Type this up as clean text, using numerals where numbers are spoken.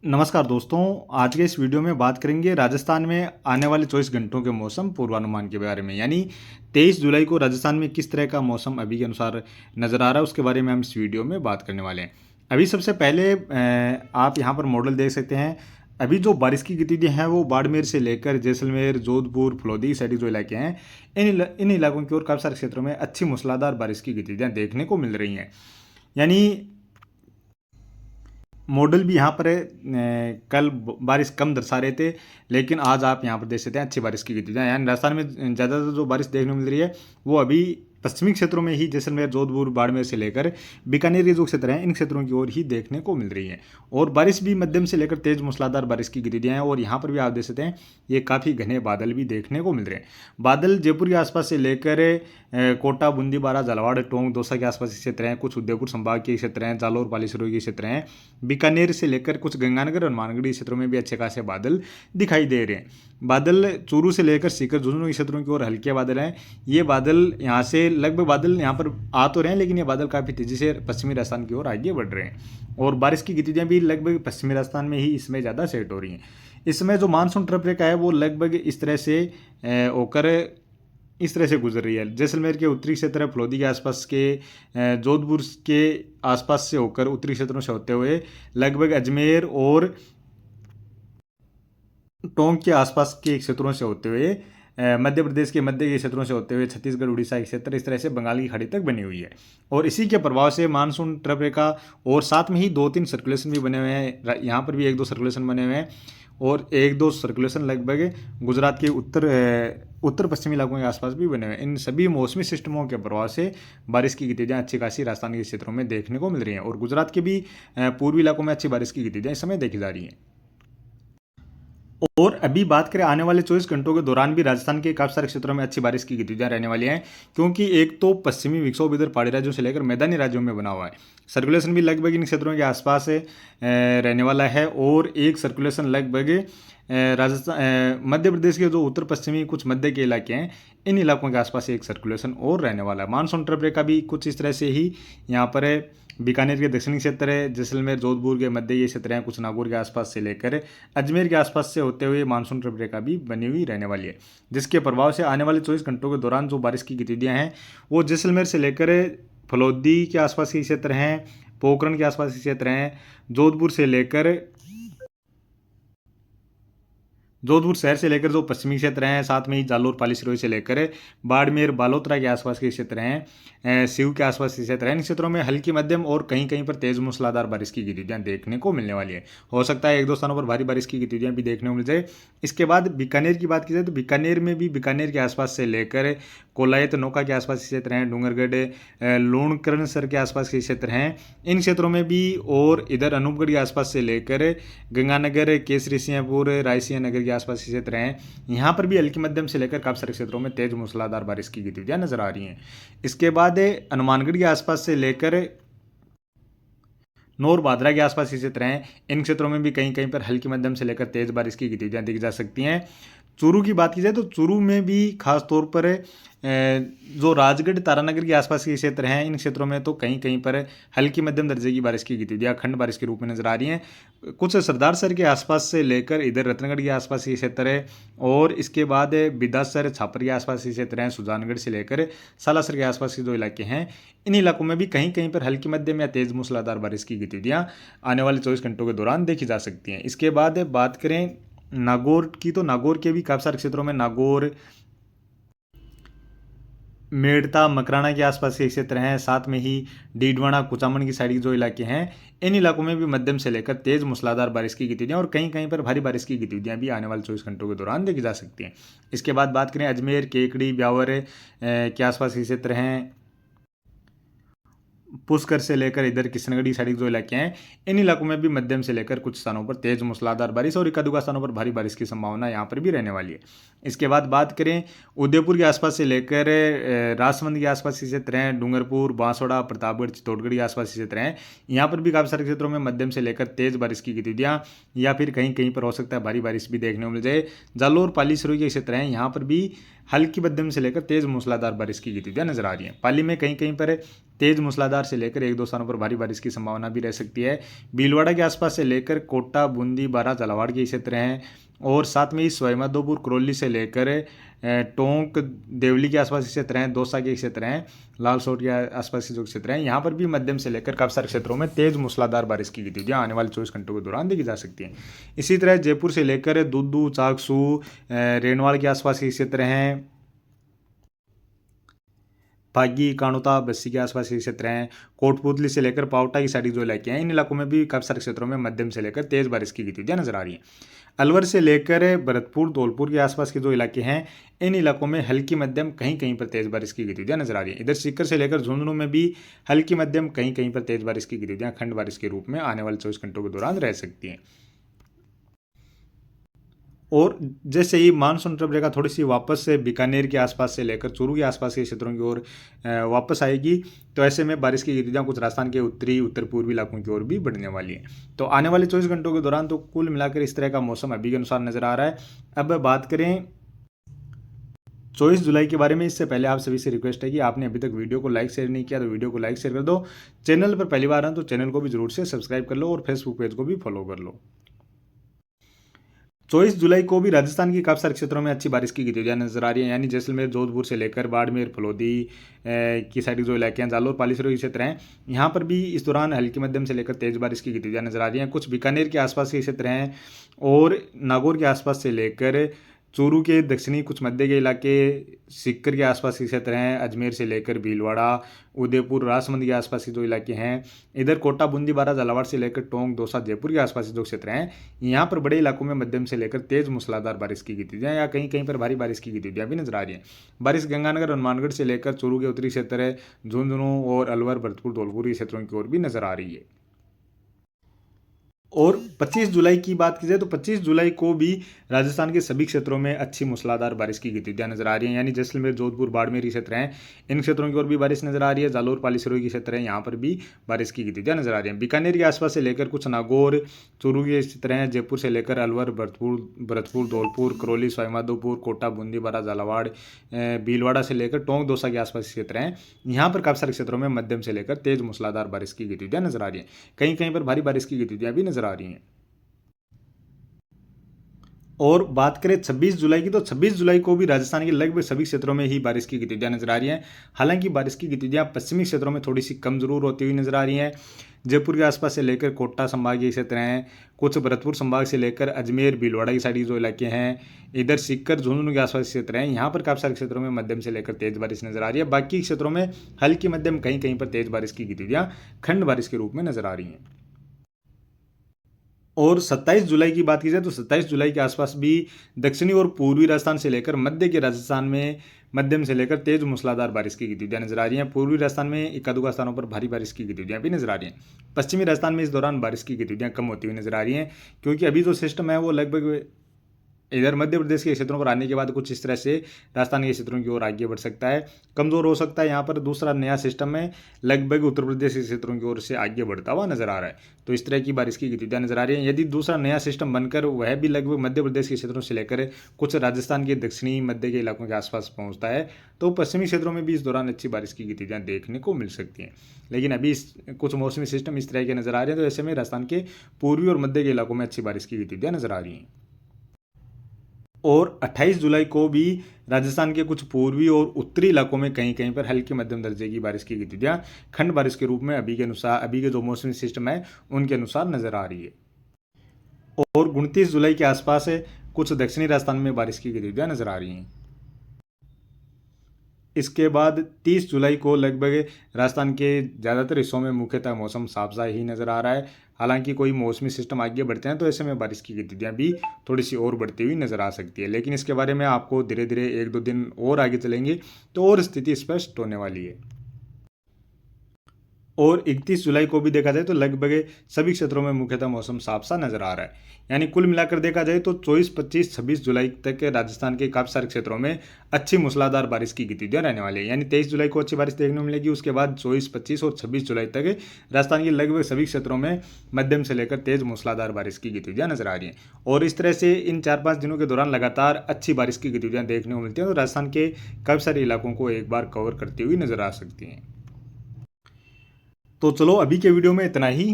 नमस्कार दोस्तों। आज के इस वीडियो में बात करेंगे राजस्थान में आने वाले 24 घंटों के मौसम पूर्वानुमान के बारे में। यानी 23 जुलाई को राजस्थान में किस तरह का मौसम अभी के अनुसार नज़र आ रहा है, उसके बारे में हम इस वीडियो में बात करने वाले हैं। अभी सबसे पहले आप यहाँ पर मॉडल देख सकते हैं। अभी जो बारिश की गतिविधियाँ हैं वो बाड़मेर से लेकर जैसलमेर, जोधपुर, फलोदी साइड जो इलाके हैं, इन इलाकों की ओर काफ़ी सारे क्षेत्रों में अच्छी मूसलाधार बारिश की गतिविधियाँ देखने को मिल रही हैं। यानी मॉडल भी यहाँ पर कल बारिश कम दर्शा रहे थे, लेकिन आज आप यहाँ पर देख सकते हैं अच्छी बारिश की गतिविधियाँ। यानी राजस्थान में ज़्यादातर जो बारिश देखने को मिल रही है वो अभी पश्चिमी क्षेत्रों में ही, जैसलमेर, जोधपुर, बाड़मेर से लेकर बीकानेर के जो क्षेत्र हैं इन क्षेत्रों की ओर ही देखने को मिल रही है। और बारिश भी मध्यम से लेकर तेज मूसलाधार बारिश की गतिविधियाँ हैं। और यहाँ पर भी आप देख सकते हैं ये काफ़ी घने बादल भी देखने को मिल रहे हैं। बादल जयपुर के आसपास से लेकर कोटा, बूंदी, बारा, झालावाड़, टोंक, दौसा के आसपास के क्षेत्र हैं, कुछ उदयपुर संभाग के क्षेत्र हैं, जालौर, पाली, सिरोही के क्षेत्र हैं, बीकानेर से लेकर कुछ गंगानगर और मानगढ़ क्षेत्रों में भी अच्छे खासे बादल दिखाई दे रहे हैं। बादल चूरू से लेकर सीकर, झुंझुनू के क्षेत्रों की ओर हल्के बादल हैं। ये बादल यहाँ से लगभग बादल यहाँ पर आ तो रहे हैं, लेकिन ये बादल काफ़ी तेजी से पश्चिमी राजस्थान की ओर आगे बढ़ रहे हैं। और बारिश की गतिविधियाँ भी लगभग पश्चिमी राजस्थान में ही इसमें ज़्यादा सेट हो रही हैं। इस समय जो मानसून ट्रफ रेखा है वो लगभग इस तरह से होकर इस तरह से गुजर रही है। जैसलमेर के उत्तरी क्षेत्र, फलोदी के आसपास के, जोधपुर के आसपास से होकर उत्तरी क्षेत्रों से होते हुए लगभग अजमेर और टोंक के आसपास के क्षेत्रों से होते हुए, मध्य प्रदेश के मध्य के क्षेत्रों से होते हुए छत्तीसगढ़, उड़ीसा के क्षेत्र, इस तरह से बंगाल की खाड़ी तक बनी हुई है। और इसी के प्रभाव से मानसून ट्रफ रेखा और साथ में ही 2-3 सर्कुलेशन भी बने हुए हैं। यहाँ पर भी 1-2 सर्कुलेशन बने हुए हैं और 1-2 सर्कुलेशन लगभग गुजरात के उत्तर पश्चिमी इलाकों के आसपास भी बने हुए हैं। इन सभी मौसमी सिस्टमों के प्रभाव से बारिश की गतिविधियाँ अच्छी खासी राजस्थान के क्षेत्रों में देखने को मिल रही हैं। और गुजरात के भी पूर्वी इलाकों में अच्छी बारिश की गतिविधियाँ इस समय देखी जा रही हैं। और अभी बात करें आने वाले 24 घंटों के दौरान भी राजस्थान के काफ़ी सारे क्षेत्रों में अच्छी बारिश की गतिविधियां रहने वाली हैं, क्योंकि एक तो पश्चिमी विक्षोभ इधर पहाड़ी राज्यों से लेकर मैदानी राज्यों में बना हुआ है। सर्कुलेशन भी लगभग इन क्षेत्रों के आसपास रहने वाला है। और एक सर्कुलेशन लगभग राजस्थान, मध्य प्रदेश के जो उत्तर पश्चिमी कुछ मध्य के इलाके हैं इन इलाकों के आसपास एक सर्कुलेशन और रहने वाला है। मानसून ट्रफ रेखा भी कुछ इस तरह से ही यहाँ पर बीकानेर के दक्षिणी क्षेत्र है, जैसलमेर, जोधपुर के मध्य ये क्षेत्र हैं, कुछ नागौर के आसपास से लेकर अजमेर के आसपास से होते हुए मानसून ट्रफ रेखा भी बनी हुई रहने वाली है, जिसके प्रभाव से आने वाले 24 घंटों के दौरान जो बारिश की गतिविधियाँ हैं वो जैसलमेर से लेकर फलोदी के आसपास के क्षेत्र हैं, पोखरण के आसपास के क्षेत्र हैं, जोधपुर शहर से लेकर जो पश्चिमी क्षेत्र हैं, साथ में ही जालोर, पाली, सिरोही से लेकर बाड़मेर, बालोतरा के आसपास के क्षेत्र हैं, सिव के आसपास के क्षेत्र हैं, इन क्षेत्रों में हल्की मध्यम और कहीं कहीं पर तेज मूसलाधार बारिश की गतिविधियां देखने को मिलने वाली है। हो सकता है 1-2 स्थानों पर भारी बारिश की गतिविधियां भी देखने को मिल जाए। इसके बाद बीकानेर की बात की जाए तो बीकानेर में भी बीकानेर के आसपास से लेकर कोलायत, नौका के आसपास के क्षेत्र हैं, डूंगरगढ़, लूणकरणसर के आसपास के क्षेत्र हैं, इन क्षेत्रों में भी। और इधर अनूपगढ़ के आसपास से लेकर गंगानगर, केसरी सिंहपुर, रायसिंह नगर के आसपास के क्षेत्र हैं, यहाँ पर भी हल्की मध्यम से लेकर काफ़ी सारे क्षेत्रों में तेज मूसलाधार बारिश की गतिविधियां नजर आ रही हैं। इसके बाद हनुमानगढ़ के आसपास से लेकर नौर भादरा के आसपास के क्षेत्र हैं, इन क्षेत्रों में भी कहीं कहीं पर हल्की मध्यम से लेकर तेज बारिश की गतिविधियां देखी जा सकती हैं। चूरू की बात की जाए तो चूरू में भी खास तौर पर जो राजगढ़, तारानगर के आसपास के क्षेत्र हैं इन क्षेत्रों में तो कहीं कहीं पर हल्की मध्यम दर्जे की बारिश की गतिविधियां खंड बारिश के रूप में नजर आ रही हैं। कुछ सरदारसर के आसपास से लेकर इधर रत्नगढ़ के आसपास के क्षेत्र है, और इसके बाद बिदासर, छापर के आसपास के क्षेत्र हैं, सुजानगढ़ से लेकर सालासर के आसपास के जो इलाके हैं इन इलाकों में भी कहीं कहीं पर हल्की मध्यम या तेज मूसलाधार बारिश की गतिविधियां आने वाले 24 घंटों के दौरान देखी जा सकती हैं। इसके बाद बात करें नागौर की तो नागौर के भी काफ़ी सारे क्षेत्रों में, नागौर, मेड़ता, मकराना के आसपास के क्षेत्र हैं, साथ में ही डीडवाना, कुचामन की साइड के जो इलाके हैं इन इलाकों में भी मध्यम से लेकर तेज मूसलाधार बारिश की गतिविधियां और कहीं कहीं पर भारी बारिश की गतिविधियां भी आने वाले 24 घंटों के दौरान देखी जा सकती हैं। इसके बाद बात करें अजमेर, केकड़ी, ब्यावर के आसपास के क्षेत्र हैं, पुष्कर से लेकर इधर किशनगढ़ी साइड के जो इलाके हैं इन इलाकों में भी मध्यम से लेकर कुछ स्थानों पर तेज मूसलाधार बारिश और एक-आध स्थानों पर भारी बारिश की संभावना यहाँ पर भी रहने वाली है। इसके बाद बात करें उदयपुर के आसपास से लेकर राजसमंद के आसपास के क्षेत्र हैं, डूंगरपुर, बांसवाड़ा, प्रतापगढ़, चित्तौड़गढ़ के आसपास के क्षेत्र हैं, यहाँ पर भी काफ़ी सारे क्षेत्रों में मध्यम से लेकर तेज बारिश की गतिविधियाँ या फिर कहीं कहीं पर हो सकता है भारी बारिश भी देखने को मिल जाए। जालोर, पाली, सिरोही के क्षेत्र हैं, यहाँ पर भी हल्की मध्यम से लेकर तेज मूसलाधार बारिश की गतिविधियां नजर आ रही हैं। पाली में कहीं कहीं पर तेज मूसलाधार से लेकर एक दो स्थानों पर भारी बारिश की संभावना भी रह सकती है। भीलवाड़ा के आसपास से लेकर कोटा, बूंदी, बारा, झालावाड़ के क्षेत्र हैं और साथ में ही सवाईमाधोपुर, करौली से लेकर टोंक, देवली के आसपास के क्षेत्र हैं, दौसा के क्षेत्र हैं, लालसोट के आसपास के जो क्षेत्र हैं, यहाँ पर भी मध्यम से लेकर काफ़ी सारे क्षेत्रों में तेज मूसलाधार बारिश की गतिविधियां आने वाले 24 घंटों के दौरान देखी जा सकती हैं। इसी तरह जयपुर से लेकर दुद्दू, चाकसू, रेनवाड़ के आसपास के क्षेत्र हैं, भागी, काणुता, बस्सी के आसपास के क्षेत्र हैं, कोटपुतली से लेकर पावटा की साइड जो इलाके हैं, इन इलाकों में भी काफ़ी सारे क्षेत्रों में मध्यम से लेकर तेज बारिश की गतिविधियां नजर आ रही हैं। अलवर से लेकर भरतपुर, धौलपुर के आसपास के जो इलाके हैं, इन इलाकों में हल्की मध्यम कहीं कहीं पर तेज बारिश की गतिविधियां नजर आ रही हैं। इधर सीकर से लेकर झुंझुनू में भी हल्की मध्यम कहीं कहीं पर तेज बारिश की गतिविधियां खंड बारिश के रूप में आने वाले 24 घंटों के दौरान रह सकती हैं। और जैसे ही मानसून ट्रफ रेखा थोड़ी सी वापस से बीकानेर के आसपास से लेकर चूरू के आसपास के क्षेत्रों की ओर वापस आएगी, तो ऐसे में बारिश की गतिविधियां कुछ राजस्थान के उत्तरी उत्तर पूर्वी इलाकों की ओर भी बढ़ने वाली है। तो आने वाले 24 घंटों के दौरान तो कुल मिलाकर इस तरह का मौसम अभी के अनुसार नजर आ रहा है। अब बात करें 24 जुलाई के बारे में, इससे पहले आप सभी से रिक्वेस्ट है कि आपने अभी तक वीडियो को लाइक शेयर नहीं किया तो वीडियो को लाइक शेयर कर दो। चैनल पर पहली बार आए तो चैनल को भी जरूर से सब्सक्राइब कर लो और फेसबुक पेज को भी फॉलो कर लो। 24 जुलाई को भी राजस्थान की काफ़ी सारे क्षेत्रों में अच्छी बारिश की गतिविधियां नजर आ रही है, यानी जैसलमेर, जोधपुर से लेकर बाड़मेर, फलोदी की साइड जो इलाके हैं, जालोर, पालीसरो के क्षेत्र हैं, यहाँ पर भी इस दौरान हल्की मध्यम से लेकर तेज बारिश की गतिविधियां नजर आ रही हैं। कुछ बीकानेर के आसपास के क्षेत्र हैं और नागौर के आसपास से लेकर चूरू के दक्षिणी कुछ मध्य के इलाके, सीकर के आसपास के क्षेत्र हैं, अजमेर से लेकर भीलवाड़ा, उदयपुर, राजसमंद के आसपास के जो इलाके हैं, इधर कोटा, बूंदी, बारा, झालावाड़ से लेकर टोंक, दौसा, जयपुर के आसपास के जो क्षेत्र हैं, यहाँ पर बड़े इलाकों में मध्यम से लेकर तेज मूसलाधार बारिश की गतिविधियां या कहीं कहीं पर भारी बारिश की गतिविधियां भी नजर आ रही हैं। बारिश गंगानगर, हनुमानगढ़ से लेकर चूरू के उत्तरी क्षेत्र, झुंझुनू और अलवर, भरतपुर, धौलपुर के क्षेत्रों की ओर भी नजर आ रही है। और 25 जुलाई की बात की जाए तो 25 जुलाई को भी राजस्थान के सभी क्षेत्रों में अच्छी मूसलाधार बारिश की गतिविधियां नजर आ रही हैं, यानी जैसलमेर, जोधपुर, बाड़मेर क्षेत्र हैं, इन क्षेत्रों की ओर भी बारिश नजर आ रही है। जालोर, पालीसरो के क्षेत्र हैं, यहाँ पर भी बारिश की गतिविधियां नजर आ रही हैं। बीकानेर के आसपास से लेकर कुछ नागौर, चूरू के क्षेत्र हैं, जयपुर से लेकर अलवर, भरतपुर, धौलपुर, करौली, सवाईमाधोपुर, कोटा, बूंदी, बारा, झालावाड़, भीलवाड़ा से लेकर टोंक, दौसा के आसपास क्षेत्र हैं, यहाँ पर काफी सारे क्षेत्रों में मध्यम से लेकर तेज मूसलाधार बारिश की गतिविधियां नजर आ रही हैं। कहीं कहीं पर भारी बारिश की गतिविधियां भी नजर आ रही हैं। और बात करें 26 जुलाई की, तो 26 जुलाई को भी राजस्थान के लगभग सभी क्षेत्रों में ही बारिश की गतिविधियां नजर आ रही हैं। हालांकि बारिश की गतिविधियां पश्चिमी क्षेत्रों में थोड़ी सी कम जरूर होती हुई नजर आ रही हैं। जयपुर के आसपास से लेकर कोटा संभाग के क्षेत्र हैं, कुछ भरतपुर संभाग से लेकर अजमेर, भीलवाड़ा की साइड के जो इलाके हैं, इधर सीकर, झुंझुनू के आसपास क्षेत्र हैं, यहाँ पर काफी सारे क्षेत्रों में मध्यम से लेकर तेज बारिश नजर आ रही है। बाकी क्षेत्रों में हल्की मध्यम कहीं कहीं पर तेज बारिश की गतिविधियां खंड बारिश के रूप में नजर आ रही हैं। और 27 जुलाई की बात की जाए तो 27 जुलाई के आसपास भी दक्षिणी और पूर्वी राजस्थान से लेकर मध्य के राजस्थान में मध्यम से लेकर तेज मूसलाधार बारिश की गतिविधियां नजर आ रही हैं। पूर्वी राजस्थान में इक्का-दुक्का स्थानों पर भारी बारिश की गतिविधियां भी नजर आ रही हैं। पश्चिमी राजस्थान में इस दौरान बारिश की गतिविधियां कम होती हुई नजर आ रही हैं, क्योंकि अभी जो सिस्टम है वो लगभग इधर मध्य प्रदेश के क्षेत्रों पर आने के बाद कुछ इस तरह से राजस्थान के क्षेत्रों की ओर आगे बढ़ सकता है, कमजोर हो सकता है। यहाँ पर दूसरा नया सिस्टम है, लगभग उत्तर प्रदेश के क्षेत्रों की ओर से आगे बढ़ता हुआ नजर आ रहा है। तो इस तरह की बारिश की गतिविधियां नजर आ रही हैं। यदि दूसरा नया सिस्टम बनकर वह भी लगभग मध्य प्रदेश के क्षेत्रों से लेकर कुछ राजस्थान के दक्षिणी मध्य के इलाकों के आसपास पहुंचता है, तो पश्चिमी क्षेत्रों में भी इस दौरान अच्छी बारिश की गतिविधियां देखने को मिल सकती हैं। लेकिन अभी कुछ मौसमी सिस्टम इस तरह के नजर आ रहे हैं, तो ऐसे में राजस्थान के पूर्वी और मध्य के इलाकों में अच्छी बारिश की गतिविधियां नजर आ रही हैं। और 28 जुलाई को भी राजस्थान के कुछ पूर्वी और उत्तरी इलाकों में कहीं कहीं पर हल्की मध्यम दर्जे की बारिश की गतिविधियां खंड बारिश के रूप में अभी के जो मौसमी सिस्टम है उनके अनुसार नजर आ रही है। और 29 जुलाई के आसपास कुछ दक्षिणी राजस्थान में बारिश की गतिविधियां नजर आ रही हैं। इसके बाद 30 जुलाई को लगभग राजस्थान के ज़्यादातर हिस्सों में मुख्यतः मौसम साफ सा ही नज़र आ रहा है। हालांकि कोई मौसमी सिस्टम आगे बढ़ते हैं तो ऐसे में बारिश की गतिविधियां भी थोड़ी सी और बढ़ती हुई नज़र आ सकती है, लेकिन इसके बारे में आपको धीरे धीरे 1-2 दिन और आगे चलेंगे तो और स्थिति स्पष्ट होने वाली है। और 31 जुलाई को भी देखा जाए तो लगभग सभी क्षेत्रों में मुख्यतः मौसम साफ सा नजर आ रहा है। यानी कुल मिलाकर देखा जाए तो 24, 25, 26 जुलाई तक राजस्थान के काफी सारे क्षेत्रों में अच्छी मूसलाधार बारिश की गतिविधियां रहने वाली है। यानी 23 जुलाई को अच्छी बारिश देखने को मिलेगी, उसके बाद 24, 25 और 26 जुलाई तक राजस्थान के लगभग सभी क्षेत्रों में मध्यम से लेकर तेज मूसलाधार बारिश की गतिविधियां नजर आ रही हैं। और इस तरह से इन 4-5 दिनों के दौरान लगातार अच्छी बारिश की गतिविधियां देखने को मिलती हैं, तो राजस्थान के काफी सारे इलाकों को एक बार कवर करती हुई नजर आ सकती हैं। तो चलो अभी के वीडियो में इतना ही।